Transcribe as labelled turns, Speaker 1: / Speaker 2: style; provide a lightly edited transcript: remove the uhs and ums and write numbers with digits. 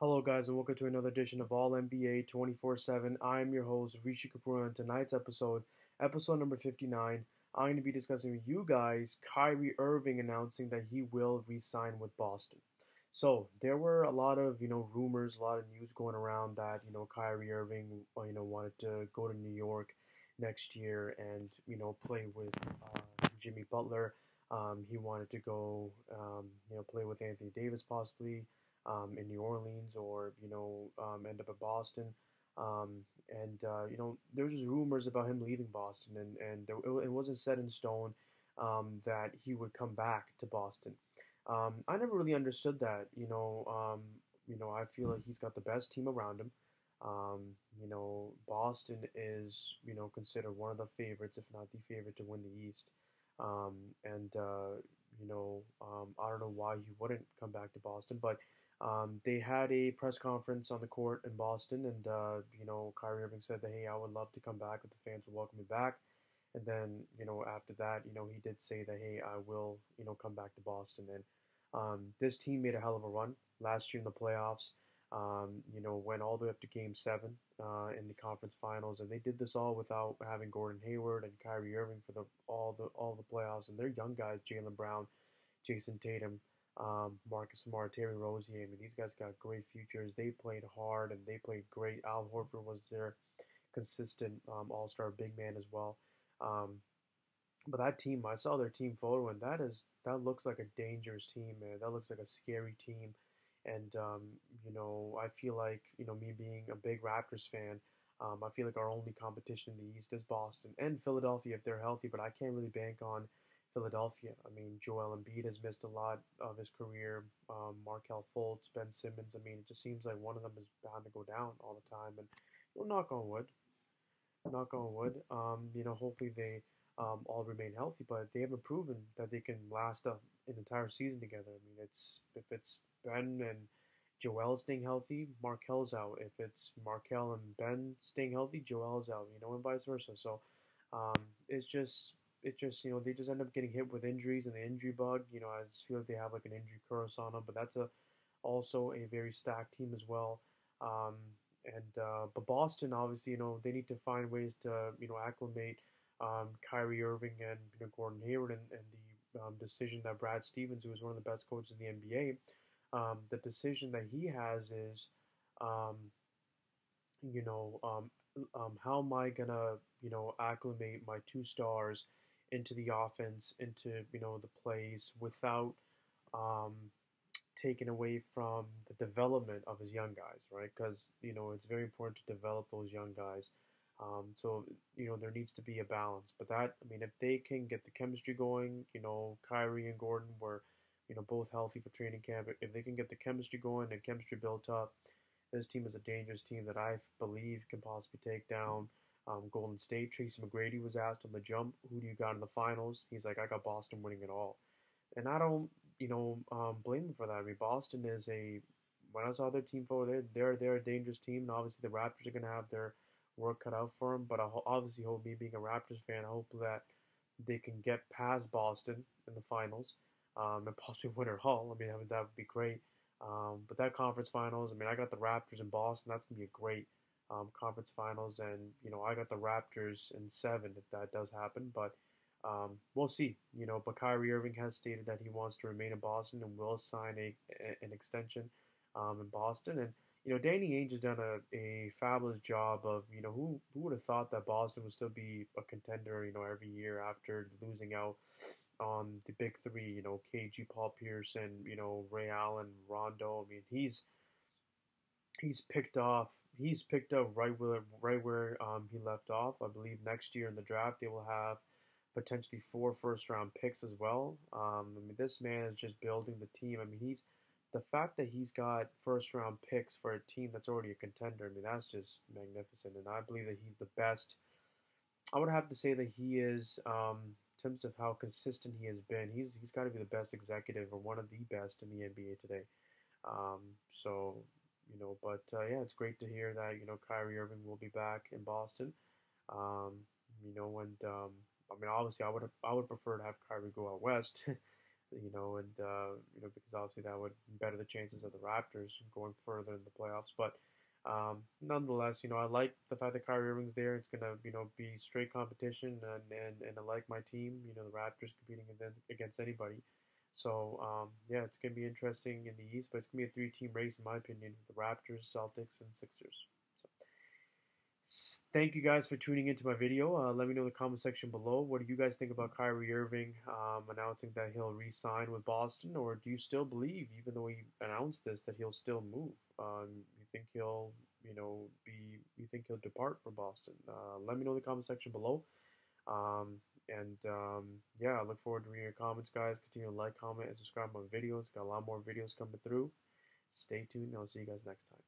Speaker 1: Hello, guys, and welcome to another edition of All NBA 24/7. I am your host, Rishi Kapoor, and tonight's episode number 59, I'm going to be discussing with you guys Kyrie Irving announcing that he will re-sign with Boston. So there were a lot of rumors, a lot of news going around that Kyrie Irving wanted to go to New York next year and play with Jimmy Butler. He wanted to go play with Anthony Davis possibly in New Orleans or end up at Boston. There was just rumors about him leaving Boston, and it wasn't set in stone that he would come back to Boston. I never really understood that. I feel like he's got the best team around him. Boston is considered one of the favorites, if not the favorite, to win the East. Um, I don't know why he wouldn't come back to Boston, but they had a press conference on the court in Boston, and Kyrie Irving said that, hey, I would love to come back if the fans will welcome me back. And then after that, he did say that, hey, I will come back to Boston. And this team made a hell of a run last year in the playoffs. Went all the way up to Game 7 in the conference finals, and they did this all without having Gordon Hayward and Kyrie Irving for all the playoffs, and their young guys, Jaylen Brown, Jason Tatum, Marcus Smart, Terry Rozier. I mean, these guys got great futures. They played hard and they played great. Al Horford was their consistent all-star big man as well. Um, but that team, I saw their team photo, and that looks like a dangerous team, man. That looks like a scary team. And I feel like me being a big Raptors fan, I feel like our only competition in the East is Boston and Philadelphia if they're healthy. But I can't really bank on Philadelphia. I mean, Joel Embiid has missed a lot of his career. Markelle Fultz, Ben Simmons. I mean, it just seems like one of them is bound to go down all the time. And knock on wood, knock on wood. Hopefully they all remain healthy, but they haven't proven that they can last an entire season together. I mean, if it's Ben and Joel staying healthy, Markel's out. If it's Markel and Ben staying healthy, Joel's out. And vice versa. So um, it's just they just end up getting hit with injuries and the injury bug. I just feel like they have like an injury curse on them, but that's also a very stacked team as well. Um, but Boston, obviously, they need to find ways to acclimate Kyrie Irving and Gordon Hayward, and the decision that Brad Stevens, who is one of the best coaches in the NBA, the decision that he has is, um, how am I gonna acclimate my two stars into the offense, into the plays without um, taken away from the development of his young guys, right? Because it's very important to develop those young guys. So there needs to be a balance. But that, I mean, if they can get the chemistry going, Kyrie and Gordon were both healthy for training camp. If they can get the chemistry going and chemistry built up, this team is a dangerous team that I believe can possibly take down Golden State. Tracy McGrady was asked on the jump, who do you got in the finals? He's like, I got Boston winning it all. And I don't, blame him for that. I mean, Boston is when I saw their team photo, they're a dangerous team. And obviously, the Raptors are going to have their work cut out for them. But I obviously hope, me being a Raptors fan, I hope that they can get past Boston in the finals and possibly win it all. I mean, that would be great. But that conference finals, I mean, I got the Raptors in Boston. That's going to be a great conference finals. And, I got the Raptors in 7 if that does happen. But we'll see. But Kyrie Irving has stated that he wants to remain in Boston and will sign an extension in Boston. And Danny Ainge has done a fabulous job of who would have thought that Boston would still be a contender every year after losing out on the big three. KG, Paul Pierce, and Ray Allen, Rondo. I mean he's picked off. He's picked up right where he left off. I believe next year in the draft they will have potentially 4 first-round picks as well. I mean, this man is just building the team. I mean, the fact that he's got first-round picks for a team that's already a contender. I mean, that's just magnificent, and I believe that he's the best. I would have to say that he is, in terms of how consistent he has been. He's got to be the best executive or one of the best in the NBA today. Um, so yeah, it's great to hear that Kyrie Irving will be back in Boston. And I mean, obviously, I would prefer to have Kyrie go out west because obviously that would better the chances of the Raptors going further in the playoffs. But nonetheless, I like the fact that Kyrie Irving's there. It's gonna, be straight competition, and I like my team. The Raptors competing against anybody. So yeah, it's gonna be interesting in the East, but it's gonna be a three-team race in my opinion: the Raptors, Celtics, and Sixers. So thank you guys for tuning into my video. Let me know in the comment section below. What do you guys think about Kyrie Irving announcing that he'll re-sign with Boston, or do you still believe, even though he announced this, that he'll still move? You think he'll, you think he'll depart from Boston? Let me know in the comment section below. Yeah, I look forward to reading your comments, guys. Continue to like, comment, and subscribe to my videos. Got a lot more videos coming through. Stay tuned. I'll see you guys next time.